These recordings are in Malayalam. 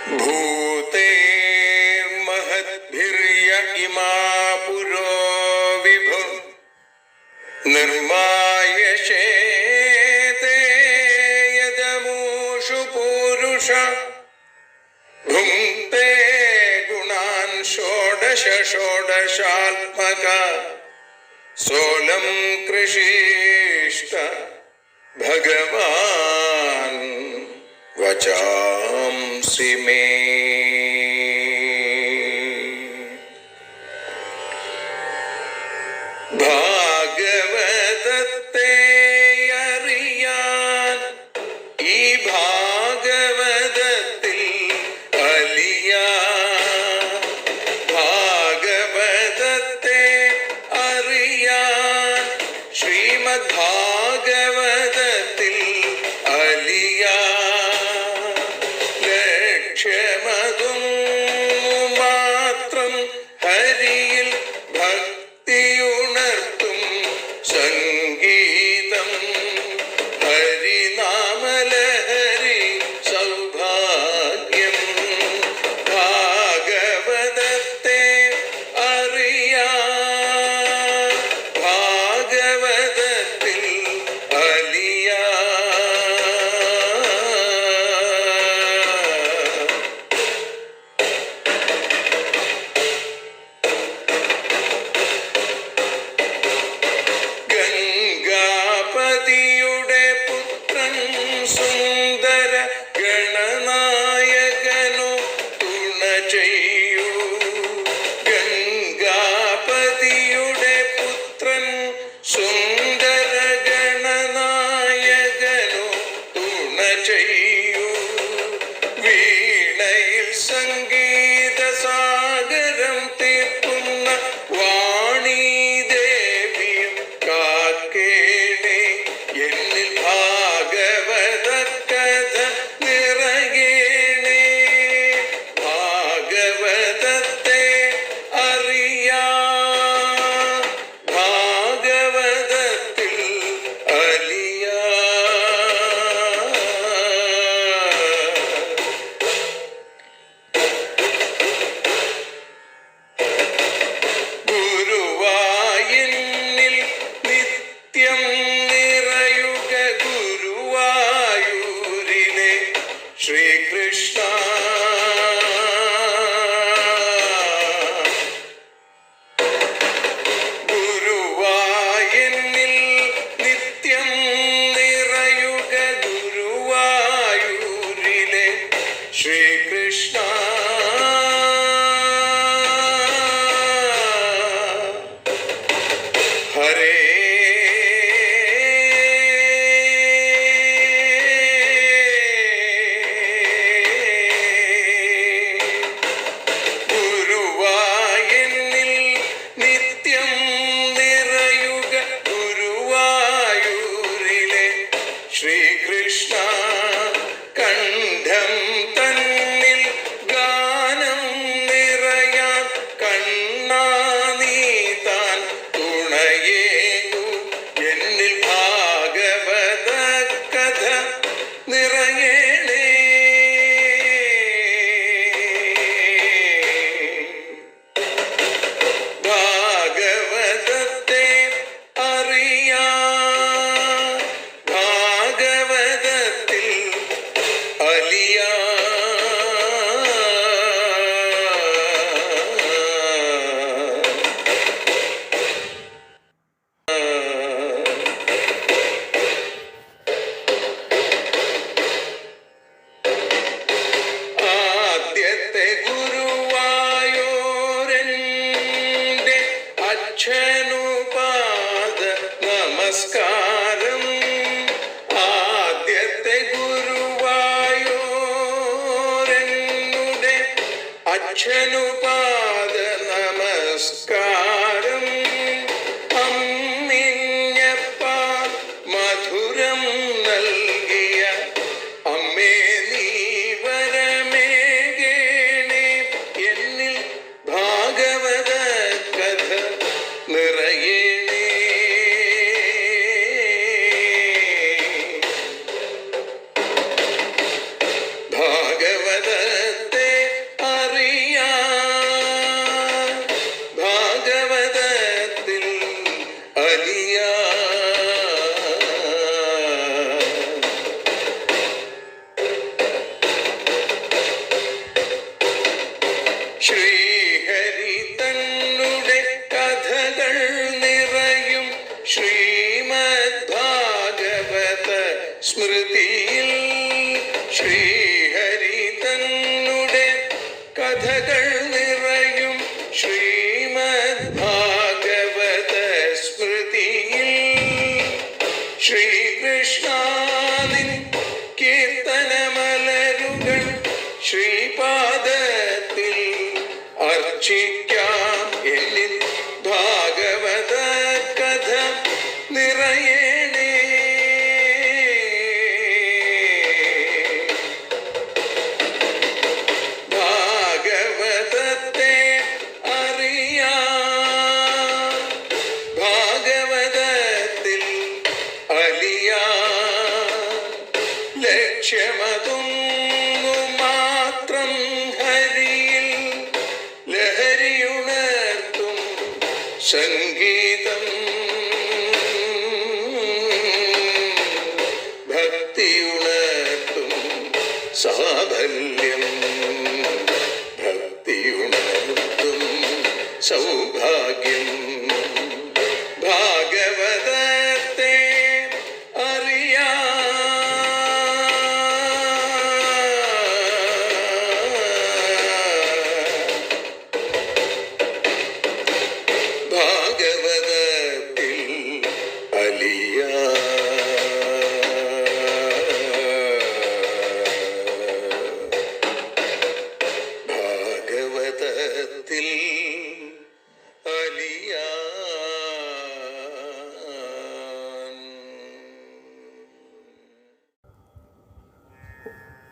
ഭൂതേ മഹദ്ഭിര്യ ഇമാ പുരോ വിഭു നിർമായശേതേ യദമൂഷു പൂരുഷ ഭുങ്ക്തേ ഗുണാൻ ഷോഡശ ഷോഡശാത്മക സോലം കൃഷിഷ്ട ഭഗവാൻ വചാംസി മേ. ഭാഗവതത്തെ അറിയാൻ ഈ ഭാഗവതത്തിൽ അലിയാൻ, ഭാഗവതത്തെ അറിയാൻ ശ്രീമദ് ഭാഗവതത്തിൽ അലിയാൻ. ലക്ഷ്യമതും മാത്രം ഹരിയിൽ ഭക്തിയുണർത്തും സംഗീതം ഹരിനാമലഹരി സൗഭാഗ്യം. ഭാഗവതത്തെ അറിയാൻ ഭാഗവതത്തിൽ അലിയാൻ. ഗംഗാപതിയുടെ പുത്രൻ സുന്ദര ഗണനായകനു തുണ ചെയ്യൂ. ഗംഗാപതിയുടെ പുത്രൻ സുന്ദര ഗണനായകനു തുണ ചെയ്യൂ. വീണയിൽ സംഗീത സാഗരം തീർക്കുന്ന വാണീദേവിയും കാക്കേണേ. എന്നിൽ ഭാഗവത കഥ നിറയേണേ. ഭാഗവതത്തെ അറിയാൻ ഭാഗവതത്തിൽ അലിയാൻ. ഗുരുവായൂരിൽ നിത്യം നിറയുക ഗുരുവായൂരിലെ ശ്രീകൃഷ്ണ. ഗുരുവായൂരിൽ നിത്യം നിറയുക ഗുരുവായൂരിലെ ശ്രീകൃഷ്ണ. ഹരേ ഗുരുവായൂരിൽ നിത്യം നിറയുക ഗുരുവായൂരിലെ ശ്രീകൃഷ്ണ. കണ്ഠം തന്നിൽ ഗാനം നിറയാൻ കണ്ണാ നീ താൻ തുണയേകൂ. എന്നിൽ ഭാഗവത കഥ നിറയേണേ. ഭാഗവതത്തെ അറിയാൻ ഭാഗവതത്തിൽ അലിയാൻ. ആദ്യത്തെ ഗുരുവായൂരന്റെ അച്ഛനുപാദ നമസ്കാരം. ആദ്യത്തെ ഗുരുവായൂരനുടെ അച്ഛനുപാദ നമസ്കാരം. അമ്മിഞ്ഞപ്പാൽ മധുരം നൽകിയ അമ്മേ നീ വരമേകേണേ. എന്നിൽ ഭാഗവത കഥ നിറയേണേ. ഭാഗവതത്തെ കഥകൾ നിറയും ശ്രീമദ് ഭാഗവത സ്മൃതിയിൽ ശ്രീകൃഷ്ണാനിൻ കീർത്തനമലരുകൾ ശ്രീപാദത്തിൽ അർച്ചിക്കാം. എന്നിൽ ഭാഗവത കഥ നിറയണേ. ഭാഗവതത്തെ അറിയാം, ഭാഗവതത്തിൽ അലിയാം. ലക്ഷ്യമതൊന്നു മാത്രം ഹരിയിൽ ലഹരിയുണർത്തും സംഗീതം. ഭക്തിയുണർത്തും സാഫല്യം, ഭക്തിയുണർത്തും സൗഭാഗ്യം. ഭാഗവതത്തെ അറിയാം, ഭാഗവതത്തിൽ അലിയാം. ഭാഗവതത്തിൽ അലിയാം.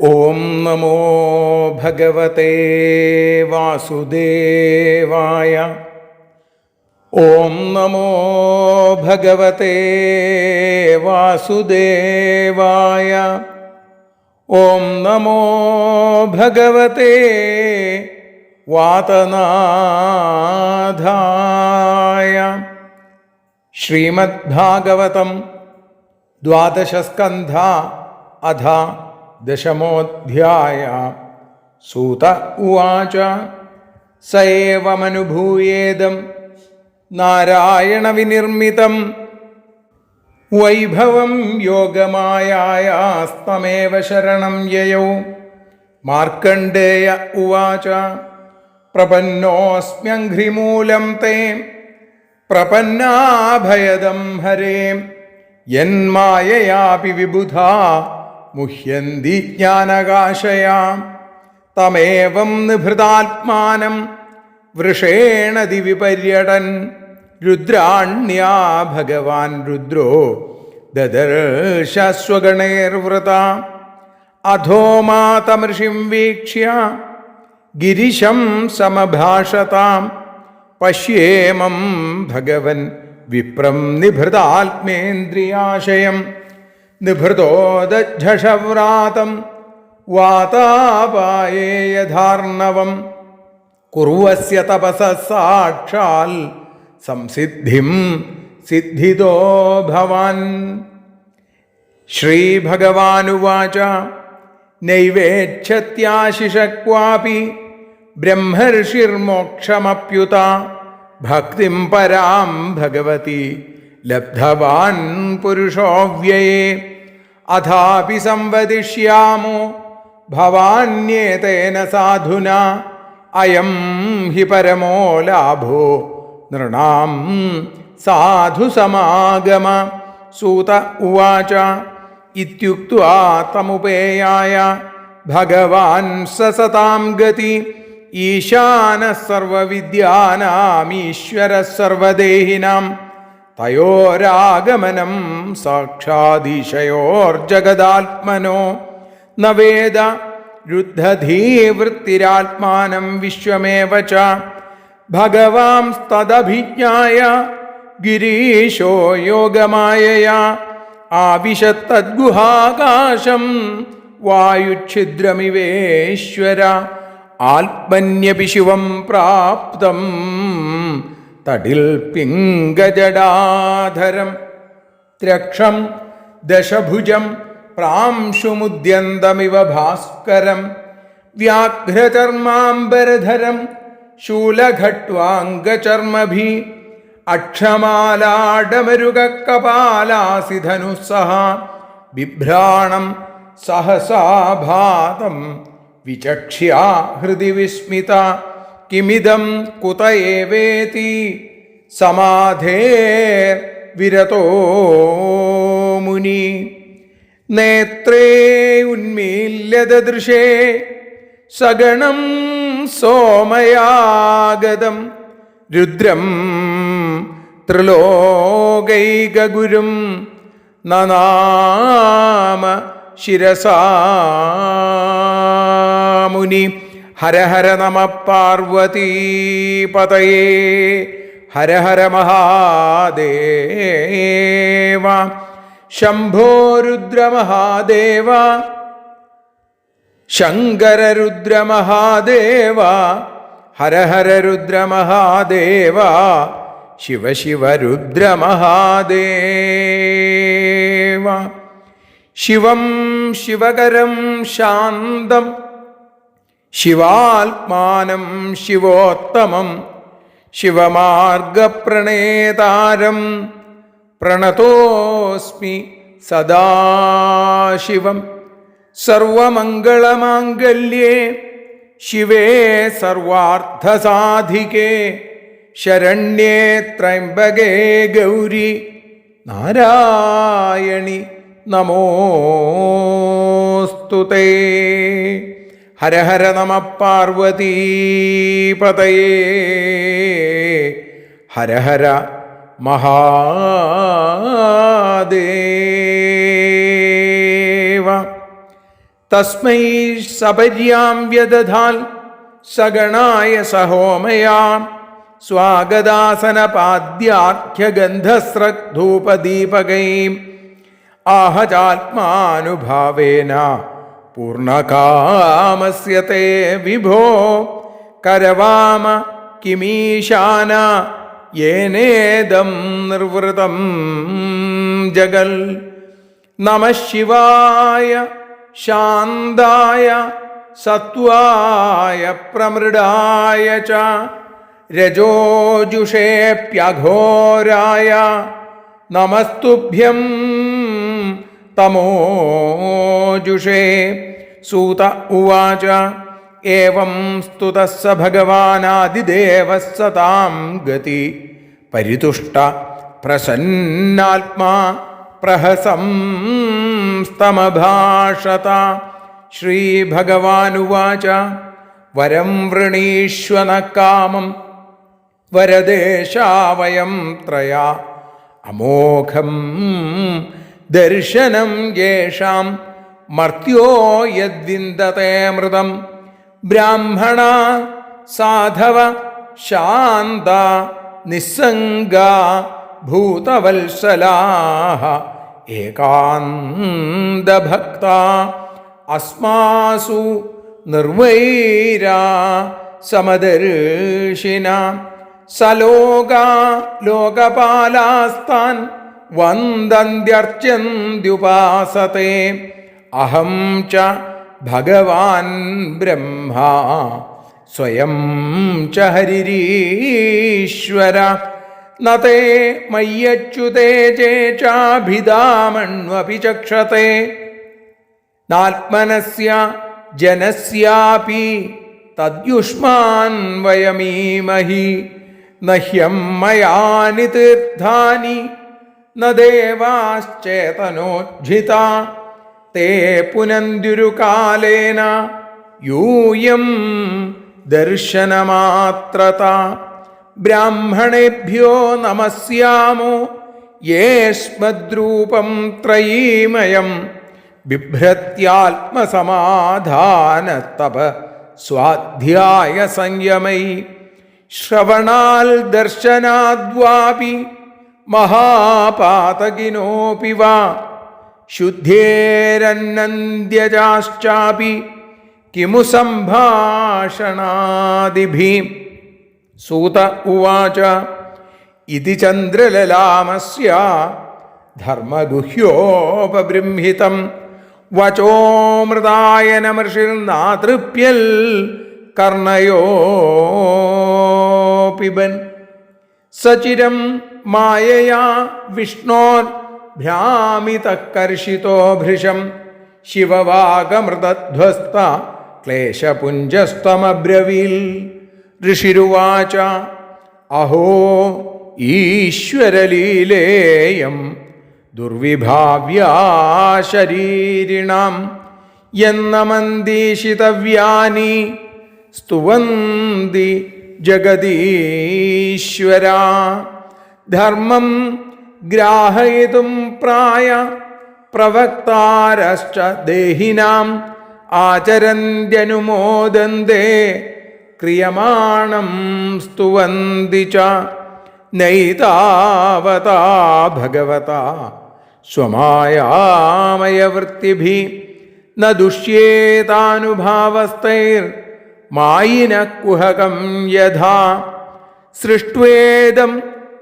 ഓം നമോ ഭഗവതേ വാസുദേവായ. ഓം നമോ ഭഗവതേ വാസുദേവായ. ഓം നമോ ഭഗവതേ വാതനാഥായ. ശ്രീമദ്ഭാഗവതം ദ്വാദശസ്കന്ധ അധ ദശമോऽധ്യായ. സൂത ഉവാച സ ഏവമനുഭൂയേദം നാരായണവിനിർമ്മിതം വൈഭവം യോഗമായാസ്തമേവ ശരണം യയൗ. മാർക്കണ്ഡേയ ഉവാച പ്രപന്നോऽസ്മ്യഘ്രിമൂലം തേ പ്രപന്നാഭയദം ഹരേ. യന്മായയാപി വിബുധാ മുഹ്യന്തി ജ്ഞാനകാശയാം. തമേവം നിഭൃതാത്മാനം വൃഷേണ ദിവി പര്യടൻ. രുദ്രാണ്യാ ഭഗവാൻ രുദ്രോ ദദർശസ്വഗണൈർവൃത. അധോമാതമൃഷിം വീക്ഷ്യ ഗിരിശം സമഭാഷതാം. പശ്യേമം ഭഗവൻ വിപ്രം നിഭൃതാത്മേന്ദ്രിയാശയം. നിഭൃതോദജ്ജഷവ്രാതം വാതാപായേ യഥാർണവം. കുർവസ്യ തപസഃ സാക്ഷാൽ സംസിദ്ധിം സിദ്ധിതോ ഭവാൻ. ശ്രീഭഗവാനുവാച നൈവേച്ഛത്യാശിഷ ക്വാപി ബ്രഹ്മർഷിർമോക്ഷമപ്യുത. ഭക്തിം പരാം ഭഗവതി ലബ്ധവാൻ പുരുഷോऽവ്യയേ. അഥാപി സംവദിഷ്യാമോ ഭവാന്യേതേന സാധുനാ. അയം ഹി പരമോ ലാഭോ നൃണാം സാധു സമാഗമ. സൂത ഉവാച ഇത്യുക്ത്വാ തമുപേയായ ഭഗവാൻ സസതാം ഗതി. ഈശാനഃ സർവവിദ്യാനാമീശ്വരഃ സർവദേഹിനാം. തയോരാഗമനം സാക്ഷാദീശയോർജഗദാത്മനോ. ന വേദ രുദ്ധധീവൃത്തിരാത്മാനം വിശ്വമേവ ച. ഭഗവാംസ്തദഭിജ്ഞായ ഗിരീശോ യോഗമായയാ. ആവിശത്തദ്ഗുഹാകാശം വായുഛിദ്രമിവേശ്വര. ആത്മന്യപി ശിവം പ്രാപ്തം തടിൽ പിംഗജടാധരം. ത്രക്ഷം ദശഭുജം പ്രാംശുമുദ്യന്തമിവ ഭാസ്കരം. വ്യാഘ്രചർമാംബരധരം ശൂലഘട്വാംഗചർമ്മഭി. അക്ഷമാലാഡമരുകകപാലാസിധനുസ്സഹ. ബിഭ്രാണം സഹസാഭാതം വിചക്ഷ്യാ ഹൃദി വിസ്മിത കിമിദം കുത ഏവേതി സമാധേർ വിരതോ മുനി നേത്രേ ഉന്മീല്യദൃശേ സഗണം സോമയാഗതം രുദ്രം ത്രിലോകൈകഗുരും നനാമ ശിരസാ മുനി. ഹര ഹര നമ പാർവതീപതയേ ഹര ഹര മഹാദേവ ശംഭോ രുദ്ര മഹാദേവ ശങ്കര രുദ്ര മഹാദേവ ഹര ഹര രുദ്ര മഹാദേവ ശിവ ശിവ രുദ്ര മഹാദേവ. ശിവം ശിവകരം ശാന്തം ശിവാത്മാനം ശിവോത്തമം ശിവമാർഗപ്രണേതാരം പ്രണതോസ്മി സദാശിവം. സർവമംഗളമാംഗല്യേ ശിവേ സർവാർത്ഥസാധികേ ശരണ്യേ ത്രയംബകേ ഗൗരി നാരായണി നമോസ്തുതേ. ഹര ഹര നമ പാർവതീപതയേ ഹര ഹര മഹാദേവ. തസ്മൈ സപര്യാം വ്യദധാൽ സഗണായ സഹോമയാം സ്വാഗതാസനപാദ്യാഖ്യഗന്ധസ്രഗ്ധൂപദീപകൈം ആഹചാത്മാനുഭാവേന പൂർണ്ണകാമസ്യ തേ വിഭോ കരവാമ കിമീശാന യേനേദം നിർവൃതം ജഗൽ. നമഃ ശിവായ ശാന്തായ സത്വായ പ്രമൃഡായ ച രജോജുഷേപ്യഘോരായ നമസ്തുഭ്യം തമോജുഷേ. സൂത ഉവാച ഏവം സ്തുതഃ സ ഭഗവാനാദിദേവഃ സതാം ഗതി പരിതുഷ്ട പ്രസന്നാത്മാ പ്രഹസംസ്തമഭാഷത. ശ്രീഭഗവാനുവാച വരം വൃണീഷ്വന കാമം വരദേശാവയം ത്രയാ അമോഘം ദർശനം യേഷാം മർത്യോ യദ്വിന്ദതേ മൃതം. ബ്രാഹ്മണ സാധവ ശാന്ത നിസ്സംഗ ഭൂതവത്സലാഃ ഏകാന്തഭക്ത അസ്മാസു നിർവൈരാ സമദർശിന. സലോകാ ലോകപാലാസ്താൻ വന്ദന്ത്യർച്ചന്ത്യുപാസത്തെ. അഹം ച ഭഗവാൻ ബ്രഹ്മ സ്വയം ച ഹരിരീശ്വര. നതേ മയ്യച്യുതേ ചേചാഭിധാമണ്വപി ചക്ഷത്തെ. നാത്മനസ്യ ജനസ്യാപി തദ്യുഷ്മാൻ വയമീമഹി. നഹ്യം മയാനി തീർത്ഥാനി ന ദേവാശ്ചേതനോജ്ജിതാ. തേ പുനന്ത്യുരുകാലേന യൂയം ദർശനമാത്രത. ബ്രാഹ്മണേഭ്യോ നമസ്യാമോ യേസ്മദ്രൂപം ത്രയീമയം. ബിഭ്രത്യാത്മസമാധാനതപ സ്വാധ്യായ സംയമൈ. ശ്രവണാൽ ദർശനാദ്വാപി മഹാപാതകിനോപി വാ. ശുദ്ധേരന്നന്ദ്യജാശ്ചാപി കിമു സംഭാഷണാദിഭിः. സൂത ഉവാച ഇതി ചന്ദ്രലലാമസ്യ ധർമ്മഗുഹ്യോപബൃംഹിതം. വചോമൃതായനമൃഷിർനാതൃപ്യൽ കർണയോ പിബൻ. സചിരം മായയാ വിഷ്ണോർ ഭ്രാമിതഃ കർഷിതോ ഭൃശം. ശിവവാഗമൃതധ്വസ്ത ക്ലേശപുഞ്ചസ്തമബ്രവീൽ. ഋഷിരുവാച അഹോ ഈശ്വരലീലേയം ദുർവിഭാവ്യാ ശരീരിണാം യന്നമന്തീഷിതവ്യാനി സ്തുവന്തി ജഗദീശ്വരാ. ധർമ്മം ഗ്രാഹയിതും പ്രായ പ്രവക്താരശ്ച ദേഹിനാം ആചരന്ത്യനുമോദന്തേ ക്രിയമാണം സ്തുവന്തി ച. നൈതാവതാ ഭഗവതാ സ്വമായാമയവൃത്തിഭിः ന ദുഷ്യേതാനുഭാവസ്തൈർ മായിന കുഹകം യഥാ. സൃഷ്ട്വേദം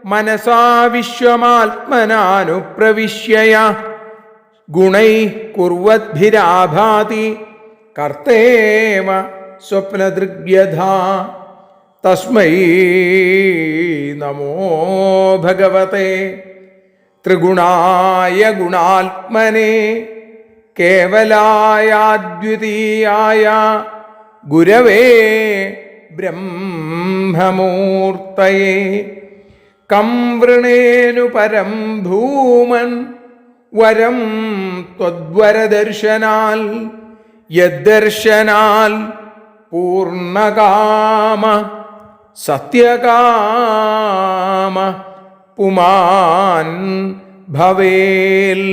മനസാ വിശ്വമാത്മനാനുപ്രവിശ്യ ഗുണൈഃ കുർവദ്ഭിരാഭാതി കർത്തേവ സ്വപ്നദൃഗ്യഥാ. തസ്മൈ നമോ ഭഗവതേ ത്രിഗുണായ ഗുണാത്മനെ കേവലായാദ്വിതീയായ ഗുരവേ ബ്രഹ്മമൂർത്തയേ. കം വൃണേനു പരം ഭൂമൻ വരം ത്വദ്വരദർശനാൽ യദ്ദർശനാൽ പൂർണ്ണകാമ സത്യകാമ പുമാൻ ഭവേൽ.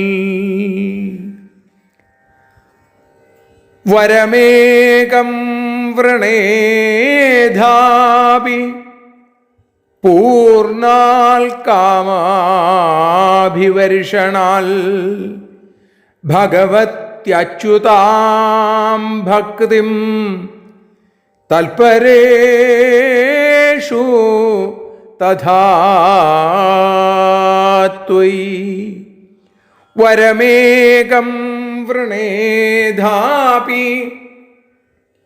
വരമേകം വൃണേധാപി പൂർണ്ണാൽ കാമാഭിവർഷണാൽ ഭഗവത്യച്യുതാം ഭക്തിം തൽപരേഷു തഥാ ത്വയി. വരമേകം വൃണേധാപി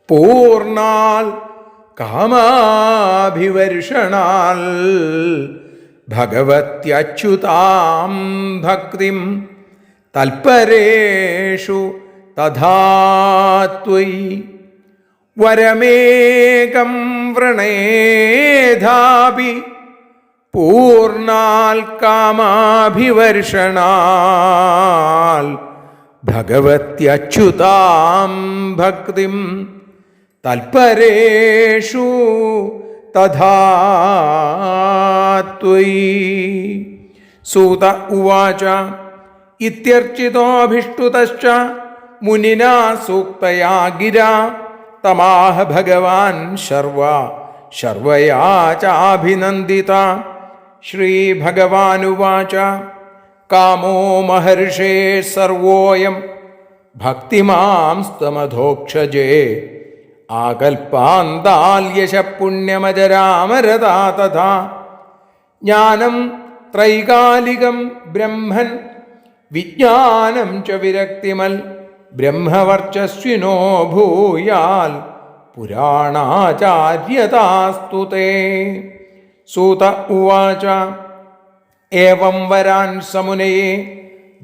പൂർണ്ണാൽ കാമാഭിവർഷണാൽ ഭഗവത്യച്യുതാം ഭക്തിം തൽപരേഷു തഥാ ത്വയി. വരമേകം വൃണേധാപി പൂർണ്ണാൽ കാമാഭിവർഷണാൽ ഭഗവത്യച്യുതാം ഭക്തിം തൽപരേഷു തഥാ ത്വയി. സൂത ഉവാച ഇത്യർച്ചിതോഭിഷ്ടുതശ്ച മുനിനാ സൂക്തയാ ഗിരാ തമാഹ ഭഗവാൻ ശർവയാ ചാഭിനന്ദിത. ശ്രീഭഗവാനുവാച കാമോ മഹർഷേ സർവോയം ഭക്തിമാം സ്തമധോക്ഷജേ ആകൽപാന്താല്യശ പുണ്യമജരാമരതാ തഥാ. ജ്ഞാനം ത്രൈകാലികം ബ്രഹ്മൻ വിജ്ഞാനം ച വിരക്തിമൽ ബ്രഹ്മവർച്ചസ്വിനോ ഭൂയാൽ പുരാണാചാര്യതാസ്തു തേ. സൂത ഉവാച ഏവം വരാൻ സമുനയേ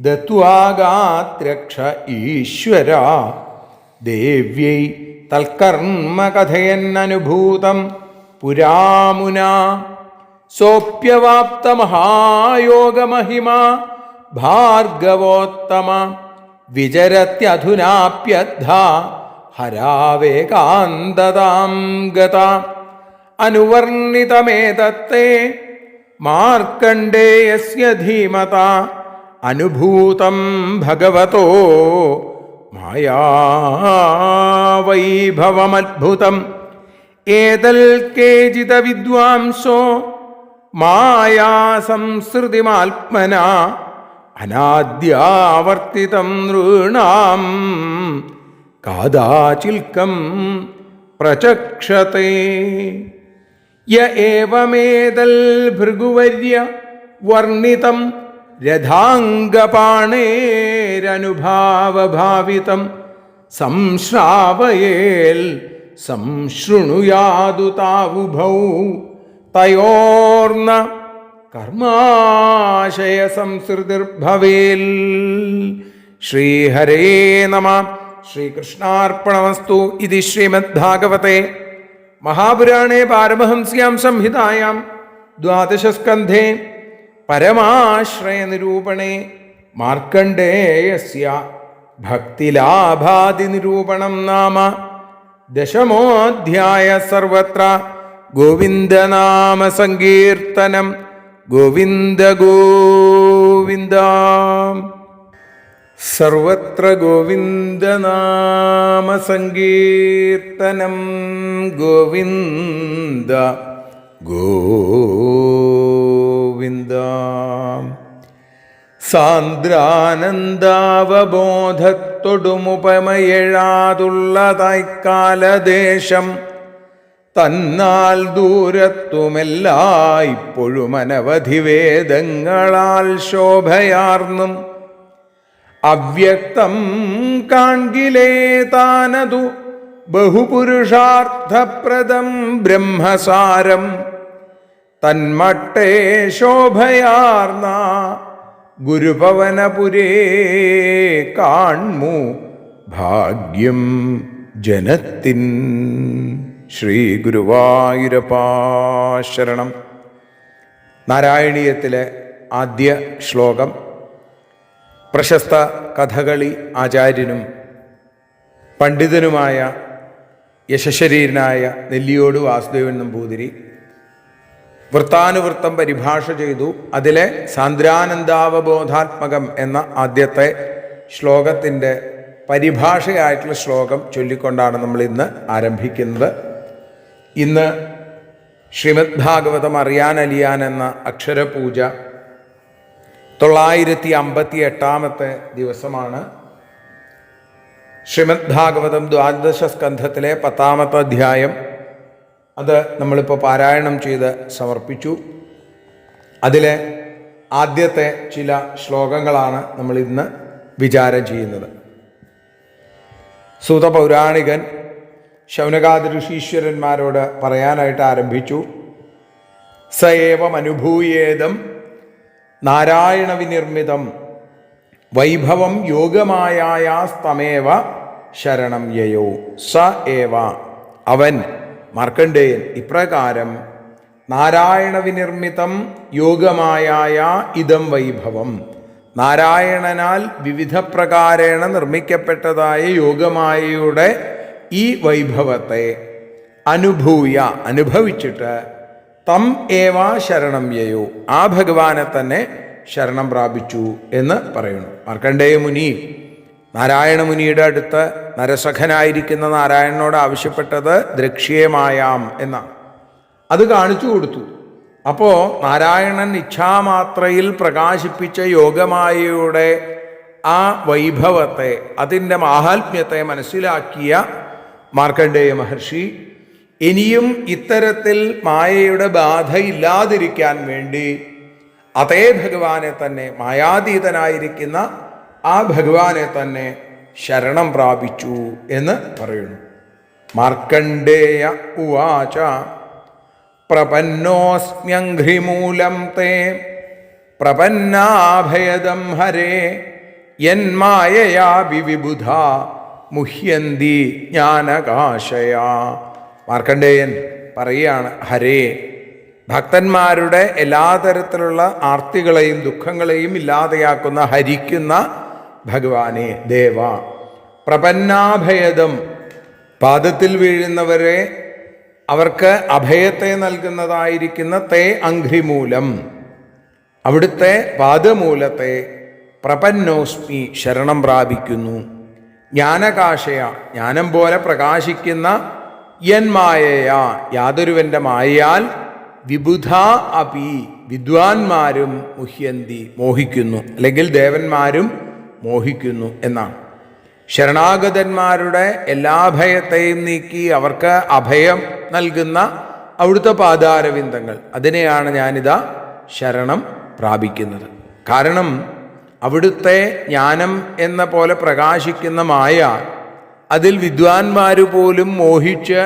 ദത്വാഗാത്രക്ഷ ഈശ്വര ദേവ്യൈ തൽക്കർമ്മ കഥയന്നനുഭൂതം പുരാമുനാ. സോപ്യവാപ്തമഹായോഗമഹിമാ ഭാർഗവോത്തമ വിചരത്യധുനാപ്യദ്ധാ ഹരാവേകാന്തതാം ഗത. അനുവർണിതമേതത്തെ മാർക്കണ്ഡേയസ്യ ധീമത അനുഭൂതം ഭഗവതോ മായാവൈഭവമദ്ഭുതം. ഏതൽ കേചിത വിദ്വാംസോ മായാസംസൃതിമാത്മനാ അനാദ്യാവർത്തിതം നൃണാം കാദാചിൽക്കം പ്രചക്ഷതേ. യ ഏവമേതൽ ഭൃഗുവർയ വർണ്ണിതം രഥാംഗപാണേരനുഭാവഭാവിതം സംശ്രാവയേൽ സംശൃണുയാദു താവുഭൗ തയോർന കർമാശയ സംസൃതിർഭവേൽ. ശ്രീഹരേ നമഃ. ശ്രീകൃഷ്ണാർപ്പണമസ്തു. ഇതി ശ്രീമദ്ഭാഗവതേ മഹാപുരാണേ പാരമഹംസ്യാം സംഹിതായാം ദ്വാദശസ്കന്ധേ പരമാശ്രയനിരൂപണേ മാർക്കണ്ഡേയസ്യ ഭക്തിലാഭാദിനിരൂപണം നാമ ദശമോऽധ്യായ. സർവത്ര ഗോവിന്ദനാമ സങ്കീർത്തനം. ഗോവിന്ദ ഗോവിന്ദ. സർവത്ര ഗോവിന്ദനാമ സങ്കീർത്തനം. ഗോവിന്ദ ഗോവിന്ദ. സാന്ദ്രാനന്ദാവബോധത്തൊടുമുപമയെഴാതുള്ളതായിക്കാലദേശം തന്നാൽ ദൂരത്തുമെല്ലായ്പ്പോഴും അനവധി വേദങ്ങളാൽ ശോഭയാർന്നും അവ്യക്തം കാൺകിലേ താനതു ബഹുപുരുഷാർത്ഥപ്രദം ബ്രഹ്മസാരം തന്മട്ടേ ശോഭയാർന്ന ഗുരുപവനപുരേ കാൺമു ഭാഗ്യം ജനത്തിൻ. ശ്രീ ഗുരുവായൂരപ്പാ ശരണം. നാരായണീയത്തിലെ ആദ്യ ശ്ലോകം പ്രശസ്ത കഥകളി ആചാര്യനും പണ്ഡിതനുമായ യശശരീരനായ നെല്ലിയോട് വാസുദേവൻ നമ്പൂതിരി വൃത്താനുവൃത്തം പരിഭാഷ ചെയ്തു. അതിലെ സാന്ദ്രാനന്ദാവബോധാത്മകം എന്ന ആദ്യത്തെ ശ്ലോകത്തിൻ്റെ പരിഭാഷയായിട്ടുള്ള ശ്ലോകം ചൊല്ലിക്കൊണ്ടാണ് നമ്മൾ ഇന്ന് ആരംഭിക്കുന്നത്. ഇന്ന് ശ്രീമദ് ഭാഗവതം അറിയാൻ എന്ന അക്ഷരപൂജ 958 ദിവസമാണ്. ശ്രീമദ് ഭാഗവതം ദ്വാദശ സ്കന്ധത്തിലെ 10-ാമത്തെ അധ്യായം അത് നമ്മളിപ്പോൾ പാരായണം ചെയ്ത് സമർപ്പിച്ചു. അതിലെ ആദ്യത്തെ ചില ശ്ലോകങ്ങളാണ് നമ്മൾ ഇന്ന് വിചാരം ചെയ്യുന്നത്. സൂതപൗരാണികൻ ശൗനകാദി ഋഷീശ്വരന്മാരോട് പറയാനായിട്ട് ആരംഭിച്ചു. സ ഏവമനുഭൂയേദം നാരായണ വിനിർമ്മിതം വൈഭവം യോഗമായാസ്തമേവ ശരണം യയോ. സ ഏവ അവൻ മാർക്കണ്ഡേയൻ ഇപ്രകാരം നാരായണ വിനിർമ്മിതം യോഗമായായ ഇതം വൈഭവം നാരായണനാൽ വിവിധ പ്രകാരേണ നിർമ്മിക്കപ്പെട്ടതായ യോഗമായയുടെ ഈ വൈഭവത്തെ അനുഭവിച്ചിട്ട് തം ഏവ ശരണം യയോ ആ ഭഗവാനെ തന്നെ ശരണം പ്രാപിച്ചു എന്ന് പറയുന്നു. മാർക്കണ്ഡേയ മുനി നാരായണ മുനിയുടെ അടുത്ത് നരസഖനായിരിക്കുന്ന നാരായണനോട് ആവശ്യപ്പെട്ടത് ദ്രക്ഷ്യമായാം എന്നാണ്. അത് കാണിച്ചു കൊടുത്തു. അപ്പോൾ നാരായണൻ ഇച്ഛാമാത്രയിൽ പ്രകാശിപ്പിച്ച യോഗമായയുടെ ആ വൈഭവത്തെ അതിൻ്റെ മാഹാത്മ്യത്തെ മനസ്സിലാക്കിയ മാർക്കണ്ഡേയ മഹർഷി ഇനിയും ഇത്തരത്തിൽ മായയുടെ ബാധ ഇല്ലാതിരിക്കാൻ വേണ്ടി അതേ ഭഗവാനെ തന്നെ മായാതീതനായിരിക്കുന്ന ആ ഭഗവാനെ തന്നെ ശരണം പ്രാപിച്ചു എന്ന് പറയുന്നു. മാർക്കണ്ഡേയ ഉവാച പ്രപന്നോസ്മ്യഘ്രിമൂലം തേ പ്രപന്നാഭയദം ഹരേ യന്മായയാ വിവിബുധ മുഹ്യന്തി ജ്ഞാനകാശയാ. മാർക്കണ്ഡേയൻ പറയുകയാണ്, ഹരേ ഭക്തന്മാരുടെ എല്ലാ തരത്തിലുള്ള ആർത്തികളെയും ദുഃഖങ്ങളെയും ഇല്ലാതെയാക്കുന്ന ഹരിക്കുന്ന ഭഗവാനെ ദേവ. പ്രപന്നാഭയദം പാദത്തിൽ വീഴുന്നവരെ അവർക്ക് അഭയത്തെ നൽകുന്നതായിരിക്കുന്ന തേ അഘ്രിമൂലം അവിടുത്തെ പാദമൂലത്തെ പ്രപന്നോസ്മി ശരണം പ്രാപിക്കുന്നു. ജ്ഞാനകാശയ ജ്ഞാനം പോലെ പ്രകാശിക്കുന്ന യന്മായയ യാതൊരുവന്റെ മായയാൽ വിബുധ അപി വിദ്വാൻമാരും മുഹ്യന്തി മോഹിക്കുന്നു, അല്ലെങ്കിൽ ദേവന്മാരും മോഹിക്കുന്നു എന്നാണ്. ശരണാഗതന്മാരുടെ എല്ലാ ഭയത്തെയും നീക്കി അവർക്ക് അഭയം നൽകുന്ന അവിടുത്തെ പാദാരവിന്ദങ്ങൾ അതിനെയാണ് ഞാനിതാ ശരണം പ്രാപിക്കുന്നത്. കാരണം അവിടുത്തെ ജ്ഞാനം എന്ന പോലെ പ്രകാശിക്കുന്ന മായ അതിൽ വിദ്വാൻമാർ പോലും മോഹിച്ച്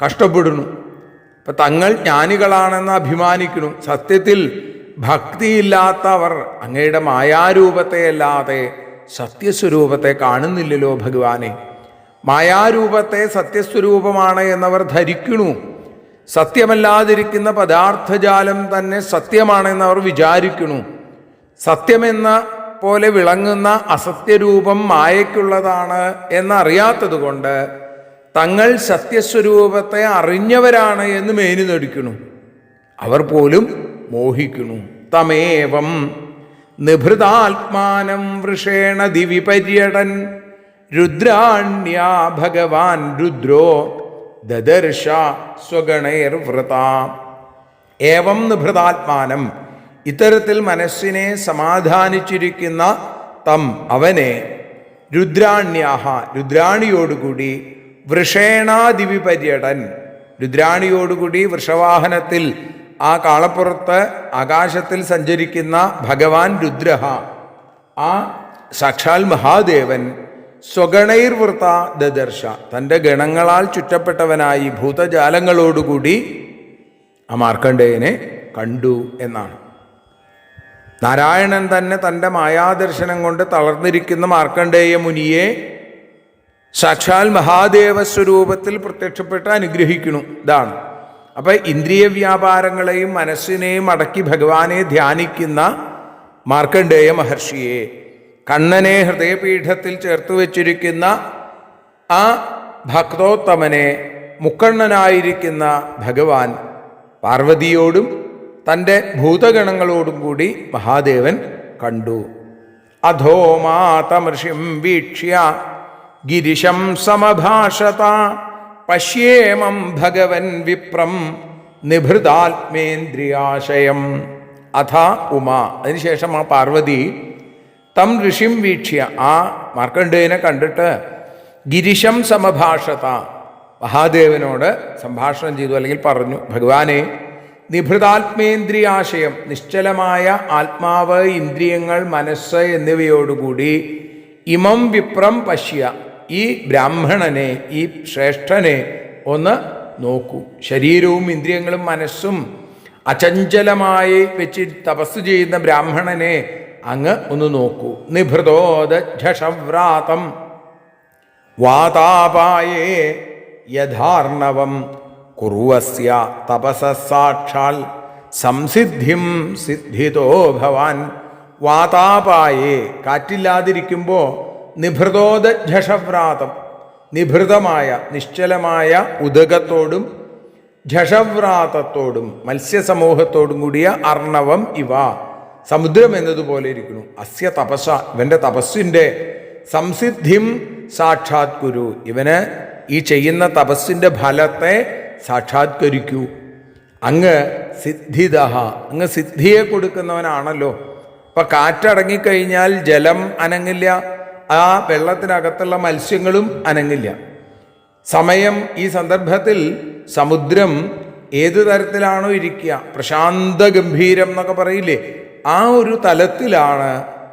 കഷ്ടപ്പെടുന്നു. ഇപ്പം തങ്ങൾ ജ്ഞാനികളാണെന്ന് അഭിമാനിക്കുന്നു. സത്യത്തിൽ ഭക്തിയില്ലാത്തവർ അങ്ങയുടെ മായാരൂപത്തെ അല്ലാതെ സത്യസ്വരൂപത്തെ കാണുന്നില്ലല്ലോ ഭഗവാനെ. മായാരൂപത്തെ സത്യസ്വരൂപമാണ് എന്നവർ ധരിക്കണു. സത്യമല്ലാതിരിക്കുന്ന പദാർത്ഥജാലം തന്നെ സത്യമാണെന്നവർ വിചാരിക്കണു. സത്യമെന്ന പോലെ വിളങ്ങുന്ന അസത്യരൂപം മായയ്ക്കുള്ളതാണ് എന്നറിയാത്തത് കൊണ്ട് തങ്ങൾ സത്യസ്വരൂപത്തെ അറിഞ്ഞവരാണ് എന്ന് മേനി നടിക്കണു. അവർ പോലും മോഹിക്കണു. തമേവം നിഭൃതാത്മാനം വൃഷേണ ദിവി പര്യടൻ രുദ്രാണ്യാ ഭഗവാൻ രുദ്രോ ദദർശ സ്വഗണൈർവൃത. ഏവം നിഭൃതാത്മാനം, ഇത്തരത്തിൽ മനസ്സിനെ സമാധാനിച്ചിരിക്കുന്ന തം അവനെ രുദ്രാണ്യാഹ രുദ്രാണിയോടുകൂടി വൃഷേണാദിവി പര്യടൻ രുദ്രാണിയോടുകൂടി വൃഷവാഹനത്തിൽ ആ കാളപ്പുറത്ത് ആകാശത്തിൽ സഞ്ചരിക്കുന്ന ഭഗവാൻ രുദ്രഹ ആ സാക്ഷാൽ മഹാദേവൻ സ്വഗണൈർവൃത ദദർശ തൻ്റെ ഗണങ്ങളാൽ ചുറ്റപ്പെട്ടവനായി ഭൂതജാലങ്ങളോടുകൂടി ആ മാർക്കണ്ഡേയനെ കണ്ടു എന്നാണ്. നാരായണൻ തന്നെ തൻ്റെ മായാദർശനം കൊണ്ട് തളർന്നിരിക്കുന്ന മാർക്കണ്ഡേയ മുനിയെ സാക്ഷാൽ മഹാദേവ സ്വരൂപത്തിൽ പ്രത്യക്ഷപ്പെട്ട് അനുഗ്രഹിക്കുന്നു. ഇതാണ്. അപ്പം ഇന്ദ്രിയ വ്യാപാരങ്ങളെയും മനസ്സിനെയും അടക്കി ഭഗവാനെ ധ്യാനിക്കുന്ന മാർക്കണ്ഡേയ മഹർഷിയെ, കണ്ണനെ ഹൃദയപീഠത്തിൽ ചേർത്ത് വച്ചിരിക്കുന്ന ആ ഭക്തോത്തമനെ, മുക്കണ്ണനായിരിക്കുന്ന ഭഗവാൻ പാർവതിയോടും തൻ്റെ ഭൂതഗണങ്ങളോടും കൂടി മഹാദേവൻ കണ്ടു. അധോ മാതമൃഷിം വീക്ഷ്യ ഗിരിശം സമഭാഷത പശ്യേമം ഭഗവൻ വിപ്രം നിഭൃതാത്മേന്ദ്രിയാശയം. അഥ ഉമ, അതിനുശേഷം ആ പാർവതി തം ഋഷിം വീക്ഷ്യ ആ മാർക്കണ്ഡേയനെ കണ്ടിട്ട് ഗിരിശം സമഭാഷത മഹാദേവനോട് സംഭാഷണം ചെയ്തു, അല്ലെങ്കിൽ പറഞ്ഞു, ഭഗവാനെ നിഭൃതാത്മേന്ദ്രിയാശയം നിശ്ചലമായ ആത്മാവ്, ഇന്ദ്രിയങ്ങൾ, മനസ്സ് എന്നിവയോടുകൂടി ഇമം വിപ്രം പശ്യ ഈ ബ്രാഹ്മണനെ, ഈ ശ്രേഷ്ഠനെ ഒന്ന് നോക്കൂ. ശരീരവും ഇന്ദ്രിയങ്ങളും മനസ്സും അചഞ്ചലമായി വെച്ച് തപസ് ചെയ്യുന്ന ബ്രാഹ്മണനെ അങ്ങ് ഒന്ന് നോക്കൂ. നിഭൃതോദശവ്രാതം വാതാപായേ യഥാർണവം കുറുവസ്യ തപസ സാക്ഷാൽ സംസിദ്ധിം സിദ്ധിതോ ഭവാൻ. വാതാപായേ കാറ്റില്ലാതിരിക്കുമ്പോൾ നിഭൃതോദശവ്രാതം നിഭൃതമായ നിശ്ചലമായ ഉദകത്തോടും ഝഷവ്രാതത്തോടും മത്സ്യസമൂഹത്തോടും കൂടിയ അർണവം ഇവ സമുദ്രം എന്നതുപോലെ ഇരിക്കുന്നു. അസ്യ തപസ ഇവൻ്റെ തപസ്സിൻ്റെ സംസിദ്ധിം സാക്ഷാത്കുരു ഇവന് ഈ ചെയ്യുന്ന തപസ്സിൻ്റെ ഫലത്തെ സാക്ഷാത്കരിക്കൂ. അങ്ങ് സിദ്ധിദ അങ്ങ് സിദ്ധിയെ കൊടുക്കുന്നവനാണല്ലോ. ഇപ്പം കാറ്റടങ്ങിക്കഴിഞ്ഞാൽ ജലം അനങ്ങില്ല, ആ വെള്ളത്തിനകത്തുള്ള മത്സ്യങ്ങളും അനങ്ങില്ല. സമയം ഈ സന്ദർഭത്തിൽ സമുദ്രം ഏതു തരത്തിലാണോ ഇരിക്കുക, പ്രശാന്ത ഗംഭീരം എന്നൊക്കെ പറയില്ലേ, ആ ഒരു തലത്തിലാണ്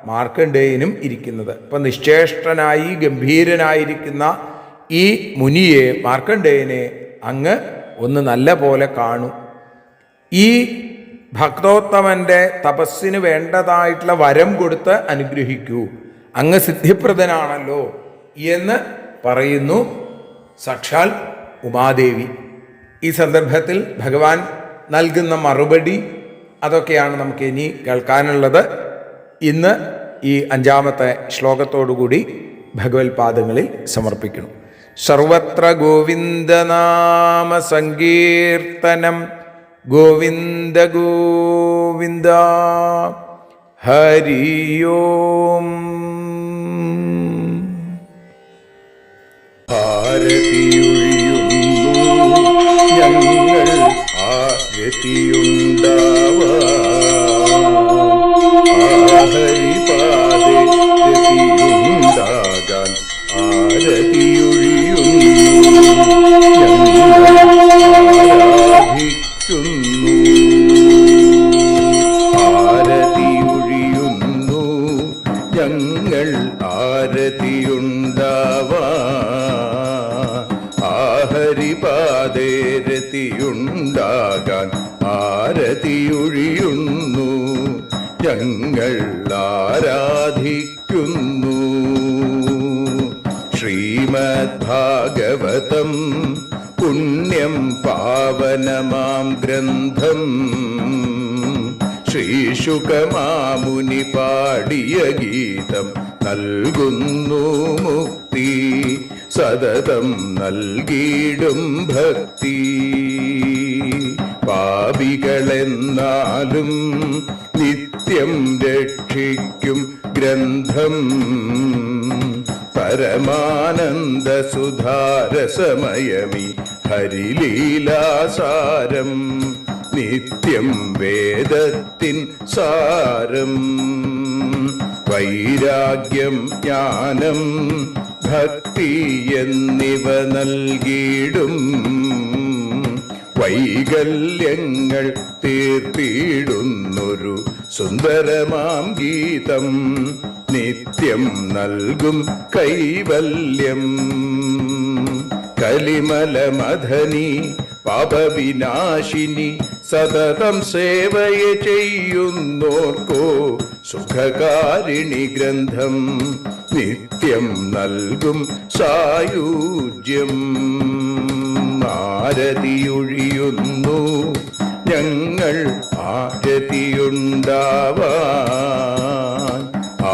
മാർക്കണ്ഡേയനും ഇരിക്കുന്നത്. ഇപ്പം നിശ്ചേഷ്ടനായി ഗംഭീരനായിരിക്കുന്ന ഈ മുനിയെ, മാർക്കണ്ഡേയനെ അങ്ങ് ഒന്ന് നല്ല പോലെ കാണൂ. ഈ ഭക്തോത്തമൻ്റെ തപസ്സിന് വേണ്ടതായിട്ടുള്ള വരം കൊടുത്ത് അനുഗ്രഹിക്കൂ. അങ്ങ് സിദ്ധിപ്രദനാണല്ലോ എന്ന് പറയുന്നു സാക്ഷാൽ ഉമാദേവി. ഈ സന്ദർഭത്തിൽ ഭഗവാൻ നൽകുന്ന മറുപടി അതൊക്കെയാണ് നമുക്ക് ഇനി കേൾക്കാനുള്ളത്. ഇന്ന് ഈ 5-ാമത്തെ ശ്ലോകത്തോടുകൂടി ഭഗവത്പാദങ്ങളിൽ സമർപ്പിക്കുന്നു. സർവത്ര ഗോവിന്ദനാമ സങ്കീർത്തനം ഗോവിന്ദ ഗോവിന്ദ. ഹരി ഓം. ആരതിയൊഴിയുന്നു ഞങ്ങൾ ഹരിപാദേ രതിയുണ്ടാകാൻ ആരതിയൊഴിയുന്നു ആരാധിക്കുന്നു. ഞങ്ങൾ ആരതിയുണ്ടാവാൻ ഹരിപാദേ രതിയുണ്ടാകാൻ ആരതിയൊഴിയുന്നു ഞങ്ങൾ ആരാധിക്കുന്നു. ശ്രീമദ് ഭാഗവതം പുണ്യം പാവനമാം ഗ്രന്ഥം ശ്രീശുകമാമുനി പാടിയ ഗീതം നൽകുന്നു മുക്തി, സതതം നൽകിയിടും ഭക്തി. പാപികളെന്നാലും നിത്യം രക്ഷിക്കും ഗ്രന്ഥം പരമാനന്ദ സുധാരസമയമി ഹരിലീലാസാരം, നിത്യം വേദത്തിൻ സാരം. വൈരാഗ്യം ജ്ഞാനം ഭക്തി എന്നിവ നൽകിയിടും വൈകല്യങ്ങൾ തീർത്തിടുന്നൊരു സുന്ദരമാം ഗീതം, നിത്യം നൽകും കൈവല്യം. കലിമലമഥനി പാപവിനാശിനി സതതം സേവയ ചെയ്യുന്നോർക്കോ സുഖകാരിണി ഗ്രന്ഥം, നിത്യം നൽകും സായുജ്യം. ആരതിയൊഴിയുന്നു ഞങ്ങൾ ആരതിയുണ്ടാവാൻ,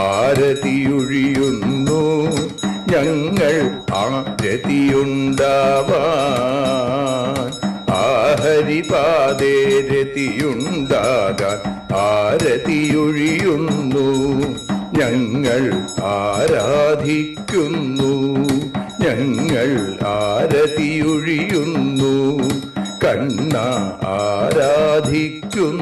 ആരതിയൊഴിയുന്നു ഞങ്ങൾ ആരതിയുണ്ടാവാൻ. ആഹരിപാദേ രതിയുണ്ടാകാൻ ആരതിയൊഴിയുന്നു ഞങ്ങൾ ആരാധിക്കുന്നു. ഞങ്ങൾ ആരതിയൊഴിയുന്നു കണ്ണ ആരാധിക്കുന്നു.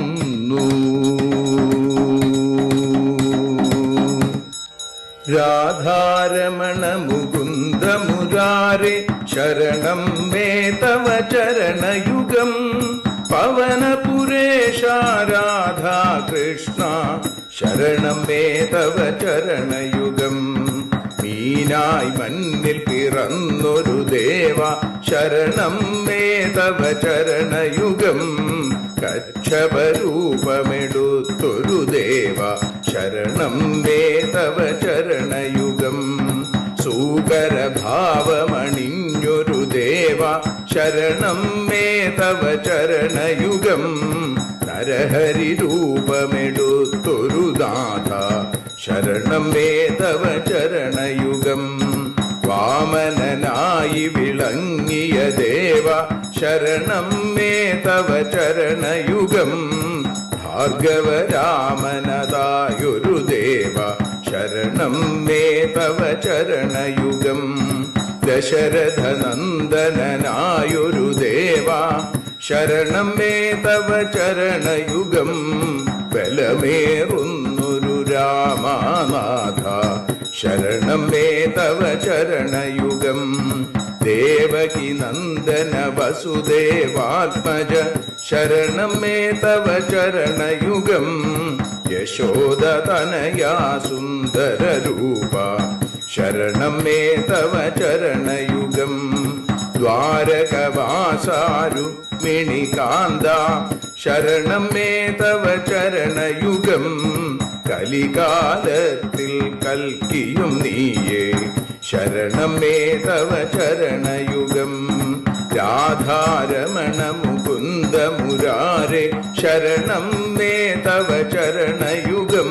രാധാരമണ മുകുന്ദ മുരാരെ ശരണം മേ തവ ചരണയുഗം. പവനപുരേശ രാധാ കൃഷ്ണ ശരണം മേ തവ ചരണയുഗം. മീനായി മണ്ണിൽ പിറന്നൊരു ദേവ ശരണം മേ തവ ചരണയുഗം. കച്ഛപരൂപമെടുത്തൊരു ദേവ ശരണം മേ തവ ചരണയുഗം. സൂകരഭാവമണിഞ്ഞൊരു ദേവ ശരണം മേ തവ ചരണയുഗം. നരഹരി രൂപമെടുത്തൊരു നാഥ ശരണം മേ തവ ചരണയുഗം. വാമനനായി വിളങ്ങിയ ദേവ ശരണം മേ തവ ചരണയുഗം. ഭാർഗവരാമനതായൊരു ദേവ ശരണം മേ തവ ചരണയുഗം. ദശരഥനന്ദനായൊരു ദേവ ശരണം മേ തവ ചരണയുഗം. ബലമേറുന്നൊരു രാമനാഥ ശരണം മേ തവ ചരണയുഗം. ദേവകി നന്ദന വസുദേവാത്മജ ശരണം മേ തവ ചരണയുഗം. യശോദതനയാ സുന്ദര രൂപ ശരണം മേ തവ ചരണയുഗം. ദ്വാരകവാസാരുക്മിണികാന്ത ശരണം മേ തവ ചരണയുഗം. കലികാലത്തിൽ കൽക്കിയും നീയേ ശരണം മേ തവ ചരണയുഗം. രാധാരമണ മുകുന്ദ മുരാരെ ശരണം മേ തവ ചരണയുഗം.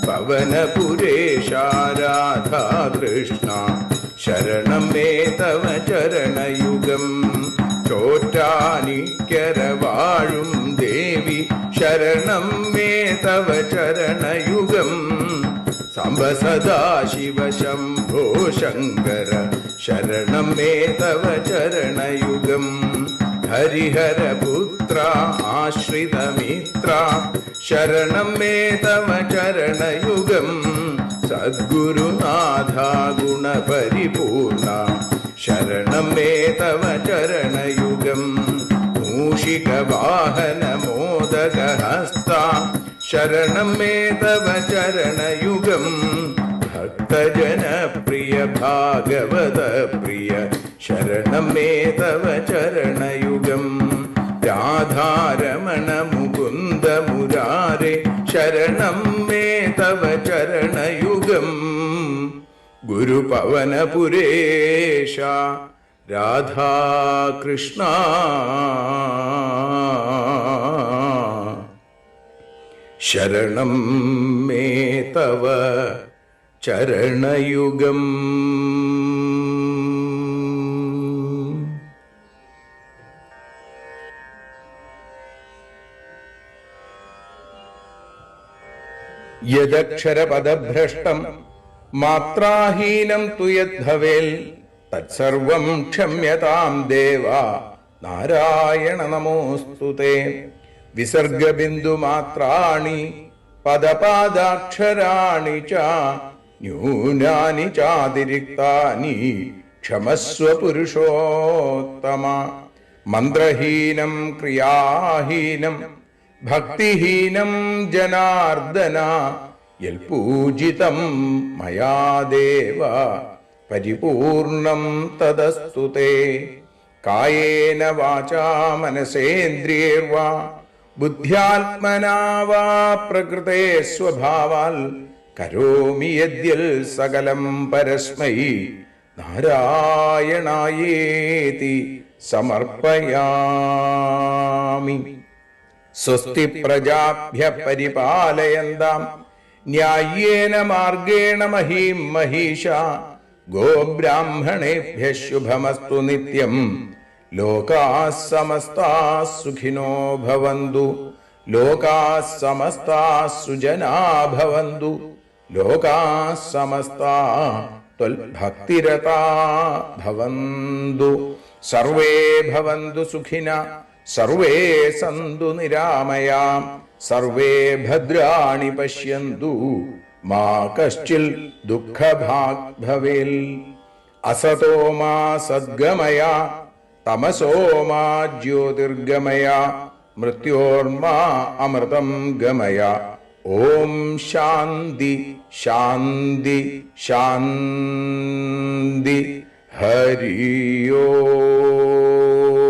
പവനപുരേശ രാധാ കൃഷ്ണ ശരണം മേ തവ ചരണയുഗം. ചോറ്റാനിക്കര വാഴും ദേവി ശരണം മേ തവ ചരണയുഗം. സാംബ സദാശിവ ശംഭോ ശങ്കര ശരണം മേ തവ ചരണയുഗം. ഹരിഹരപുത്ര ആശ്രിതമിത്ര ശരണം മേ തവ ചരണയുഗം. സദ്ഗുരുനാഥ ഗുണപരിപൂർണ ശരണം മേ തവ ചരണയുഗം. മൂഷിക വാഹന മോദകഹസ്ത ശരണം മേ തവ ചരണയുഗം. ഭക്തജനപ്രിയ ഭാഗവത പ്രിയ ശരണം മേ തവ ചരണയുഗം. രാധാരമണ മുകുന്ദ മുരാരെ ശരണം മേ തവ ചരണയുഗം ഗുരുപവനപുരേശ രാധാകൃഷ്ണ ശരണം മേ തവ ചരണയുഗം. യദക്ഷരപദഭ്രഷ്ടം മാത്രാഹീനം തു യദ്ഭവേൽ തത്സർവം ക്ഷമ്യതാം ദേവ നാരായണ നമോസ്തുതേ. വിസർഗബിന്ദുമാത്രാണി പദപാദാക്ഷരാണി ച ന്യൂനാനി ചാതിരിക്താനി ക്ഷമസ്വ പുരുഷോത്തമ. മന്ത്രഹീനം ക്രിയാഹീനം ഭക്തിഹീനം ജനാർദ്ദന യൽപൂജിതം മയാ ദേവ പരിപൂർണം തദസ്തു തേ. കായേന വാചാ മനസേന്ദ്രിയൈർവാ ബുദ്ധ്യാത്മനാ വാ പ്രകൃതേ സ്വഭാവാൽ കരോമി യദ്യൽ സകലം പരസ്മൈ നാരായണായേതി സമർപ്പയാമി. സ്വസ്തി പ്രജാഭ്യഃ പരിപാലയന്താം ന്യായേന മാർഗേണ മഹീം മഹീഷാ. ഗോബ്രാഹ്മണേഭ്യഃ ശുഭമസ്തു നിത്യം. ലോകാഃ സമസ്താഃ സുഖിനോ ഭവന്തു. ലോകാഃ സമസ്താഃ സുജനാഃ ഭവന്തു. ലോകാഃ സമസ്താഃ ത്വൽഭക്തിരതാഃ ഭവന്തു. സർവേ ഭവന്തു സുഖിനഃ സർവേ സന്തു നിരാമയാം. സർവേ ഭദ്രാണി പശ്യന്തു മാ കശ്ചിൽ ദുഃഖഭാഗ് ഭവേൽ. അസതോ മാ സദ്ഗമയ തമസോ മാ ജ്യോതിർഗമയ മൃത്യോർമാ അമൃതം ഗമയ. ഓം ശാന്തി ശാന്തി ശാന്തി. ഹരി ഓം.